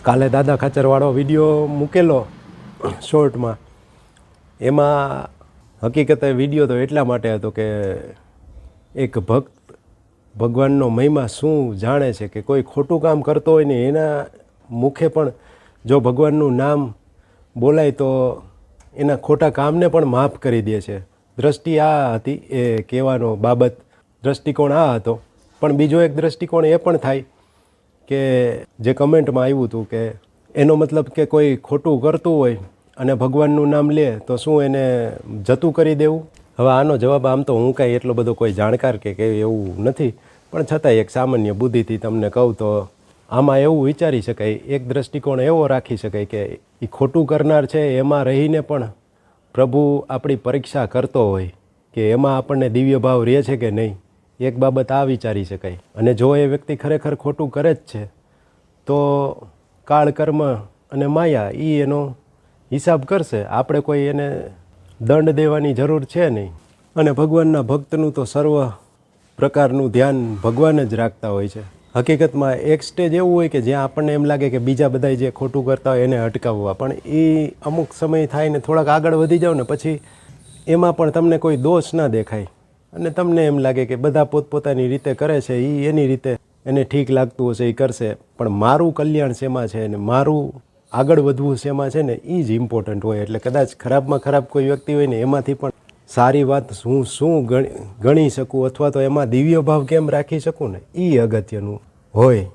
કાલે દાદા ખાચરવાળો વિડીયો મૂકેલો શોર્ટમાં, એમાં હકીકતે વિડીયો તો એટલા માટે હતો કે એક ભક્ત ભગવાનનો મહિમા શું જાણે છે કે કોઈ ખોટું કામ કરતો હોય ને એના મુખે પણ જો ભગવાનનું નામ બોલાય તો એના ખોટા કામને પણ માફ કરી દે છે. દ્રષ્ટિ આ હતી એ કહેવાનો બાબત, દ્રષ્ટિકોણ આ હતો. પણ બીજો એક દ્રષ્ટિકોણ એ પણ થાય કે જે કમેન્ટમાં આવ્યું હતું કે એનો મતલબ કે કોઈ ખોટું કરતું હોય અને ભગવાનનું નામ લે તો શું એને જતું કરી દેવું. હવે આનો જવાબ આમ તો હું કાંઈ એટલો બધો કોઈ જાણકાર કે એવું નથી, પણ છતાંય એક સામાન્ય બુદ્ધિથી તમને કહું તો આમાં એવું વિચારી શકાય, એક દ્રષ્ટિકોણ એવો રાખી શકાય કે એ ખોટું કરનાર છે એમાં રહીને પણ પ્રભુ આપણી પરીક્ષા કરતો હોય કે એમાં આપણને દિવ્ય ભાવ રહે છે કે નહીં. એક બાબત આ વિચારી શકાય. અને જો એ વ્યક્તિ ખરેખર ખોટું કરે જ છે તો કાળ, કર્મ અને માયા એનો હિસાબ કરશે. આપણે કોઈ એને દંડ દેવાની જરૂર છે નહીં. અને ભગવાનના ભક્તનું તો સર્વ પ્રકારનું ધ્યાન ભગવાન જ રાખતા હોય છે. હકીકતમાં એક સ્ટેજ એવું હોય કે જ્યાં આપણને એમ લાગે કે બીજા બધા જે ખોટું કરતા હોય એને અટકાવવા, પણ એ અમુક સમય થાય ને થોડાક આગળ વધી જાવ ને પછી એમાં પણ તમને કોઈ દોષ ના દેખાય અને તમને એમ લાગે કે બધા પોતપોતાની રીતે કરે છે, એ એની રીતે એને ઠીક લાગતું હશે એ કરશે, પણ મારું કલ્યાણ શેમાં છે ને મારું આગળ વધવું શેમાં છે ને એ જ ઇમ્પોર્ટન્ટ હોય. એટલે કદાચ ખરાબમાં ખરાબ કોઈ વ્યક્તિ હોય ને એમાંથી પણ સારી વાત હું શું ગણી શકું અથવા તો એમાં દિવ્ય ભાવ કેમ રાખી શકું ને એ અગત્યનું હોય.